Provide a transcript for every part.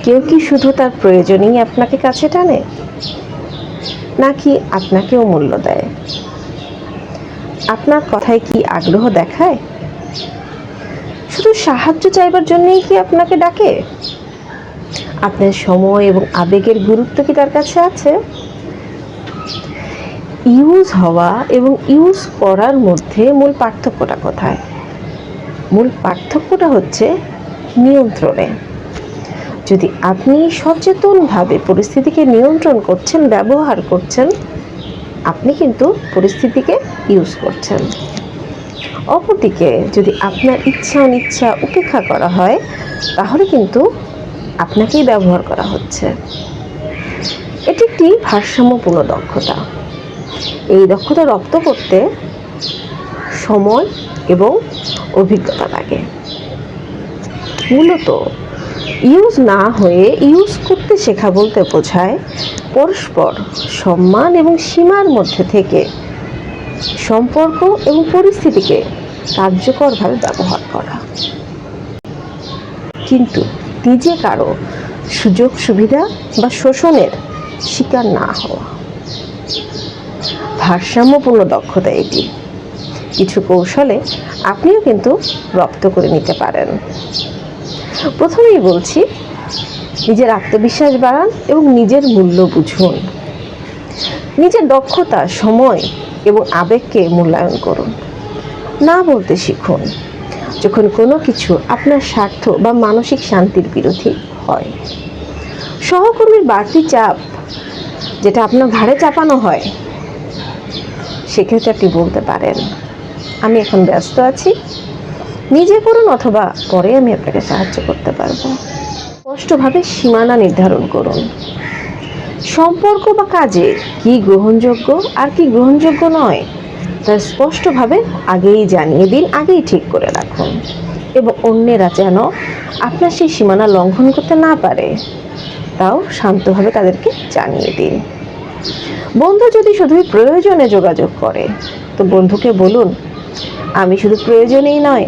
কেউ কি শুধু তার প্রয়োজনেই আপনাকে কাছে টানে, নাকি আপনাকেও মূল্য দেয়? আপনার কথায় কি আগ্রহ দেখায়? শুধু সাহায্য চাইবার জন্যই কি আপনাকে ডাকে? আপনার সময় এবং আবেগের গুরুত্ব কি তার কাছে আছে? ইউজ হওয়া এবং ইউজ করার মধ্যে মূল পার্থক্যটা কোথায়? মূল পার্থক্যটা হচ্ছে নিয়ন্ত্রণে। যদি আপনি সচেতনভাবে পরিস্থিতিকে নিয়ন্ত্রণ করছেন, ব্যবহার করছেন, আপনি কিন্তু পরিস্থিতিকে ইউজ করছেন। অপরদিকে যদি আপনার ইচ্ছা অনিচ্ছা উপেক্ষা করা হয়, তাহলে কিন্তু আপনাকেই ব্যবহার করা হচ্ছে। এটি একটি ভারসাম্যপূর্ণ দক্ষতা। এই দক্ষতা রপ্ত করতে সময় এবং অভিজ্ঞতা লাগে। মূলত ইউজ না হয়ে ইউজ করতে শেখা বলতে বোঝায় পরস্পর সম্মান এবং সীমার মধ্যে থেকে সম্পর্ক এবং পরিস্থিতিকে কার্যকরভাবে ব্যবহার করা, কিন্তু নিজে কারো সুযোগ সুবিধা বা শোষণের শিকার না হওয়া। ভারসাম্যপূর্ণ দক্ষতা এটি। কিছু কৌশলে আপনিও কিন্তু রপ্ত করে নিতে পারেন। প্রথমেই বলছি, নিজের আত্মবিশ্বাস বাড়ান এবং নিজের মূল্য বুঝুন। নিজের দক্ষতা, সময় এবং আবেগকে মূল্যায়ন করুন। না বলতে শিখুন যখন কোনো কিছু আপনার স্বার্থ বা মানসিক শান্তির বিরোধী হয়। সহকর্মীর বাড়তি চাপ যেটা আপনার ঘাড়ে চাপানো হয়, সেক্ষেত্রে আপনি বলতে পারেন, আমি এখন ব্যস্ত আছি, নিজে করুন, অথবা পরে আমি আপনাকে সাহায্য করতে পারবো। স্পষ্টভাবে সীমানা নির্ধারণ করুন। সম্পর্ক বা কাজে কি গ্রহণযোগ্য আর কি গ্রহণযোগ্য নয়, তা স্পষ্টভাবে আগেই জানিয়ে দিন, আগেই ঠিক করে রাখুন, এবং অন্যেরা যেন আপনার সেই সীমানা লঙ্ঘন করতে না পারে, তাও শান্তভাবে তাদেরকে জানিয়ে দিন। বন্ধু যদি শুধুই প্রয়োজনে যোগাযোগ করে, তো বন্ধুকে বলুন, আমি শুধু প্রয়োজনেই নয়,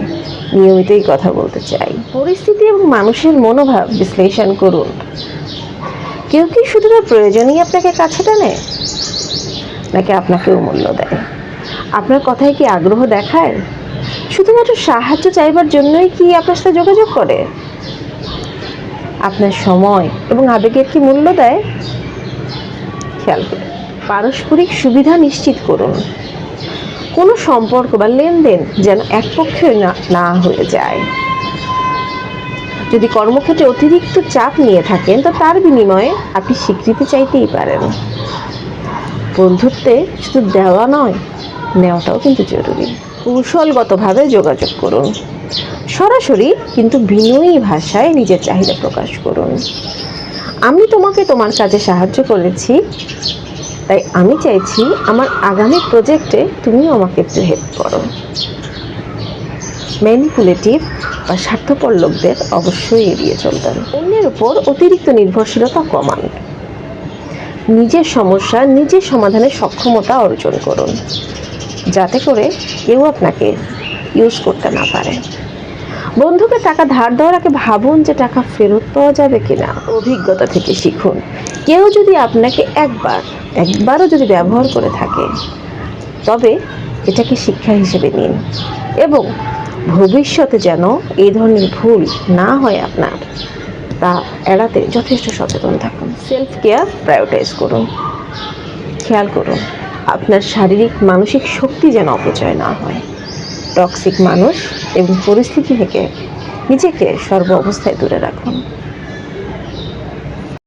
নিয়মিতই কথা বলতে চাই। পরিস্থিতি এবং মানুষের মনোভাব বিশ্লেষণ করুন। কেউ কি শুধু তার প্রয়োজনেই আপনাকে কাছে টানে, নাকি আপনাকেও মূল্য দেয়? আপনার কথায় কি আগ্রহ দেখায়? শুধুমাত্র সাহায্য চাইবার জন্যই কি আপনার সাথে যোগাযোগ করে? আপনার সময় এবং আবেগের কি মূল্য দেয়? খেয়াল করুন। পারস্পরিক সুবিধা নিশ্চিত করুন। কোনো সম্পর্ক বা লেনদেন যেন একপক্ষীয় না হয়ে যায়। যদি কর্মক্ষেত্রে অতিরিক্ত চাপ নিয়ে থাকেন, তো তার বিনিময়ে আপনি স্বীকৃতি চাইতেই পারেন। বন্ধুত্বে শুধু দেওয়া নয়, নেওয়াটাও কিন্তু জরুরি। কৌশলগতভাবে যোগাযোগ করুন। সরাসরি কিন্তু বিনয়ী ভাষায় নিজের চাহিদা প্রকাশ করুন। আমি তোমাকে তোমার কাজে সাহায্য করেছি, তাই আমি চাইছি আমার আগামী প্রজেক্টে তুমিও আমাকে একটু হেল্প করো। ম্যানিপুলেটিভ বা স্বার্থপর লোকদের অবশ্যই এড়িয়ে চলবেন। অন্যের উপর অতিরিক্ত নির্ভরশীলতা কমান। নিজের সমস্যা নিজের সমাধানের সক্ষমতা অর্জন করুন, যাতে করে কেউ আপনাকে ইউজ করতে না পারে। বন্ধুকে টাকা ধার দেওয়ার আগে ভাবুন যে টাকা ফেরত পাওয়া যাবে কিনা। অভিজ্ঞতা থেকে শিখুন। কেউ যদি আপনাকে একবারও যদি ব্যবহার করে থাকে, তবে এটাকে শিক্ষা হিসেবে নিন, এবং ভবিষ্যতে যেন এই ধরনের ভুল না হয় আপনার, তা এড়াতে যথেষ্ট সচেতন থাকুন। সেলফ কেয়ার প্রায়োরিটাইজ করুন। খেয়াল করুন আপনার শারীরিক মানসিক শক্তি যেন অপচয় না হয়। টক্সিক মানুষ এবং পরিস্থিতি থেকে নিজেকে সর্ব অবস্থায় দূরে রাখুন।